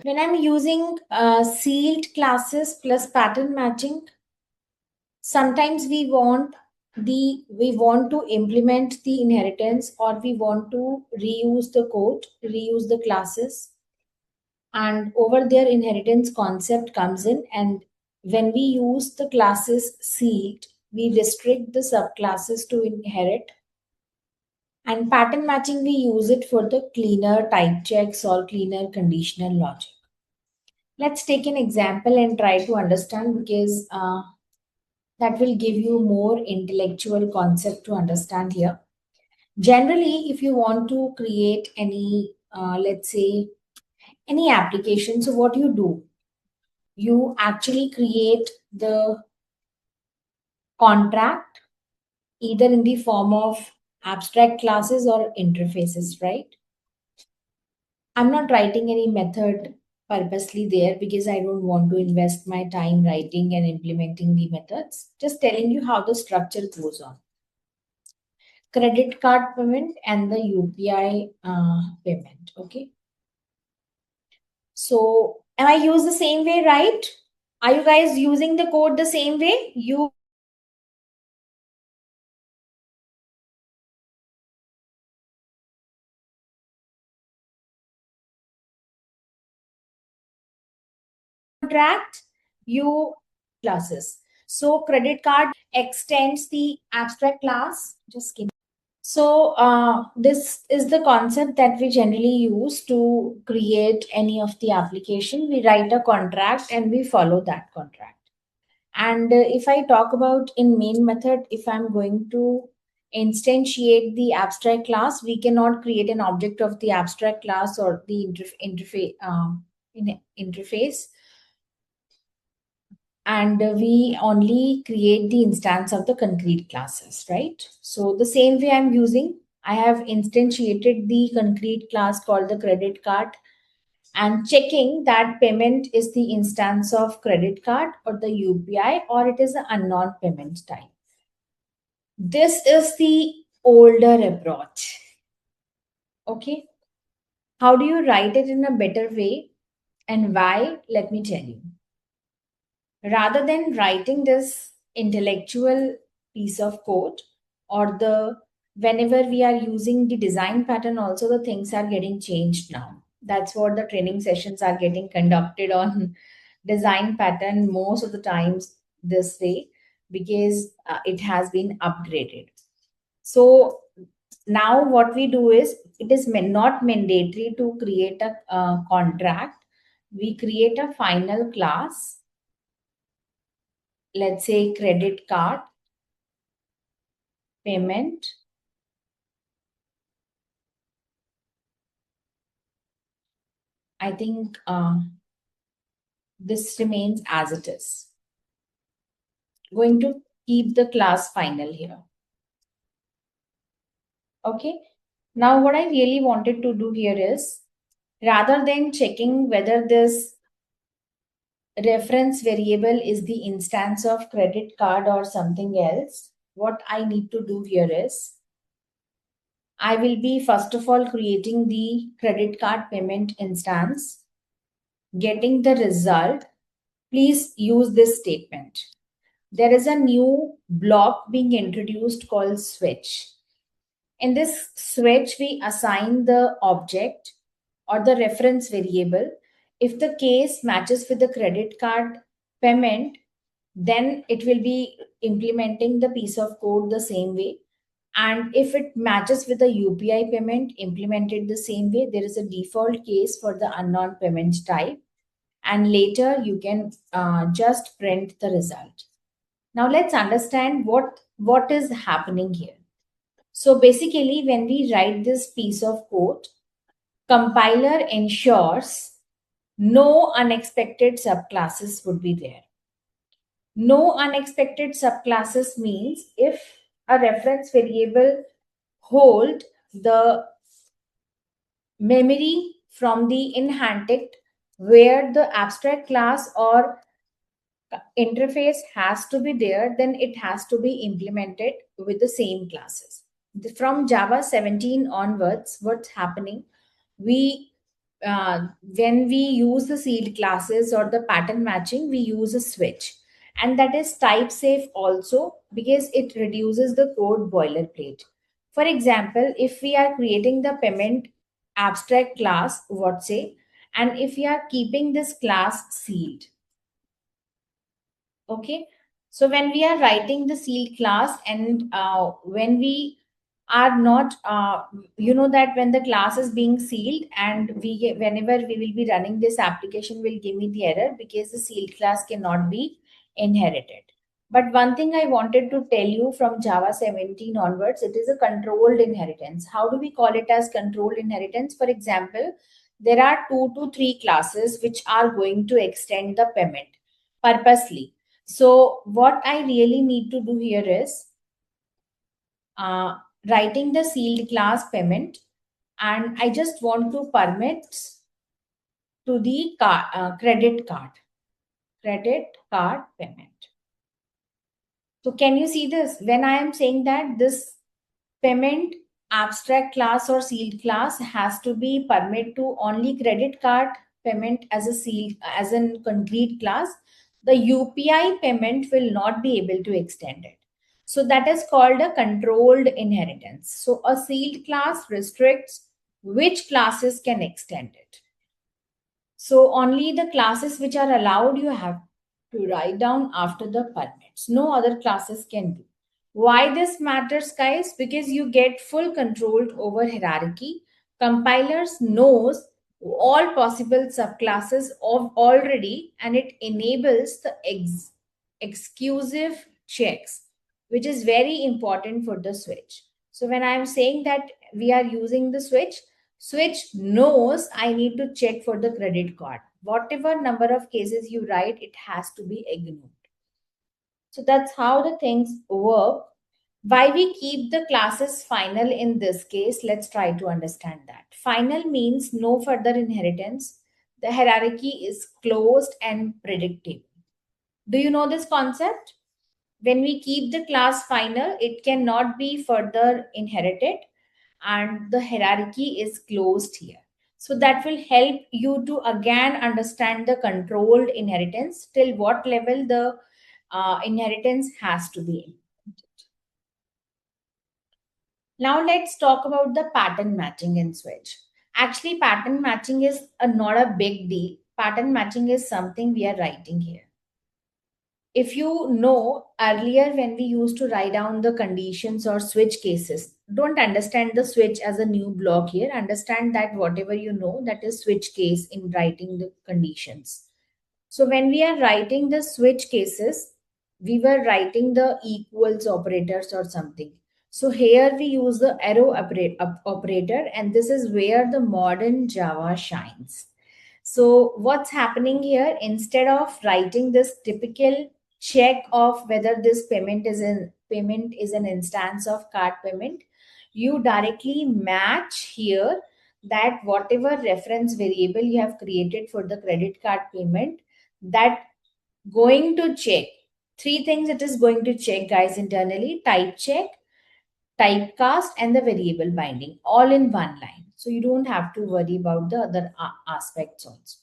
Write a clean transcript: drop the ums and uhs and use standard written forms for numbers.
When I'm using sealed classes plus pattern matching, sometimes we want to implement the inheritance, or we want to reuse the code, reuse the classes, and over there inheritance concept comes in. And when we use the classes sealed, we restrict the subclasses to inherit. And pattern matching, we use it for the cleaner type checks or cleaner conditional logic. Let's take an example and try to understand, because that will give you more intellectual concept to understand here. Generally, if you want to create any, let's say, any application, so what do, you actually create the contract either in the form of abstract classes or interfaces, right? I'm not writing any method purposely there because I don't want to invest my time writing and implementing the methods. Just telling you how the structure goes on. Credit card payment and the UPI payment. Okay. So, am I use the same way, right? Are you guys using the code the same way? You contract, you classes. So, credit card extends the abstract class. Just kidding. So, this is the concept that we generally use to create any of the application. We write a contract and we follow that contract. And if I talk about in main method, if I'm going to instantiate the abstract class, we cannot create an object of the abstract class or the interface, and we only create the instance of the concrete classes, right? So the same way I'm using, I have instantiated the concrete class called the credit card, and checking that payment is the instance of credit card or the UPI, or it is an unknown payment type. This is the older approach. Okay. How do you write it in a better way and why? Let me tell you. Rather than writing this intellectual piece of code, or the whenever we are using the design pattern, also the things are getting changed now. That's what the training sessions are getting conducted on design pattern most of the times this way, because it has been upgraded. So now what we do is, it is not mandatory to create a contract. We create a final class, let's say credit card payment. I think this remains as it is. Going to keep the class final here. Okay. Now what I really wanted to do here is, rather than checking whether this reference variable is the instance of credit card or something else, what I need to do here is, I will be first of all creating the credit card payment instance, getting the result. Please use this statement. There is a new block being introduced called switch. In this switch, we assign the object or the reference variable. If the case matches with the credit card payment, then it will be implementing the piece of code the same way. And if it matches with the UPI payment, implemented the same way. There is a default case for the unknown payment type. And later you can just print the result. Now let's understand what is happening here. So basically, when we write this piece of code, compiler ensures no unexpected subclasses would be there. No unexpected subclasses means if a reference variable hold the memory from the inhanded, where the abstract class or interface has to be there, then it has to be implemented with the same classes. From Java 17 onwards, what's happening? We when we use the sealed classes or the pattern matching, we use a switch. And that is type safe also because it reduces the code boilerplate. For example, if we are creating the payment abstract class, what say, and if we are keeping this class sealed, okay, so when we are writing the sealed class and when we are not you know that when the class is being sealed and whenever we will be running this application will give me the error because the sealed class cannot be inherited. But one thing I wanted to tell you, from Java 17 onwards, it is a controlled inheritance. How do we call it as controlled inheritance? For example, there are 2 to 3 classes which are going to extend the payment purposely. So what I really need to do here is uh, writing the sealed class payment, and I just want to permit to the credit card payment. So can you see this? When I am saying that this payment abstract class or sealed class has to be permit to only credit card payment as a sealed as in concrete class, the UPI payment will not be able to extend it. So that is called a controlled inheritance. So a sealed class restricts which classes can extend it. So only the classes which are allowed you have to write down after the permits. No other classes can do. Why this matters, guys? Because you get full control over hierarchy. Compilers knows all possible subclasses of already, and it enables the exclusive checks, which is very important for the switch. So when I'm saying that we are using the switch knows I need to check for the credit card. Whatever number of cases you write, it has to be ignored. So that's how the things work. Why we keep the classes final in this case? Let's try to understand that. Final means no further inheritance. The hierarchy is closed and predictable. Do you know this concept? When we keep the class final, it cannot be further inherited and the hierarchy is closed here. So that will help you to again understand the controlled inheritance, till what level the inheritance has to be implemented. Now let's talk about the pattern matching in Switch. Actually, pattern matching is not a big deal. Pattern matching is something we are writing here. If you know, earlier when we used to write down the conditions or switch cases, don't understand the switch as a new block here. Understand that whatever you know, that is switch case in writing the conditions. So when we are writing the switch cases, we were writing the equals operators or something. So here we use the arrow operator, and this is where the modern Java shines. So what's happening here? Instead of writing this typical check of whether this payment is an instance of card payment, you directly match here that whatever reference variable you have created for the credit card payment, that going to check three things. It is going to check, guys, internally: type check, typecast, and the variable binding, all in one line. So you don't have to worry about the other aspects also.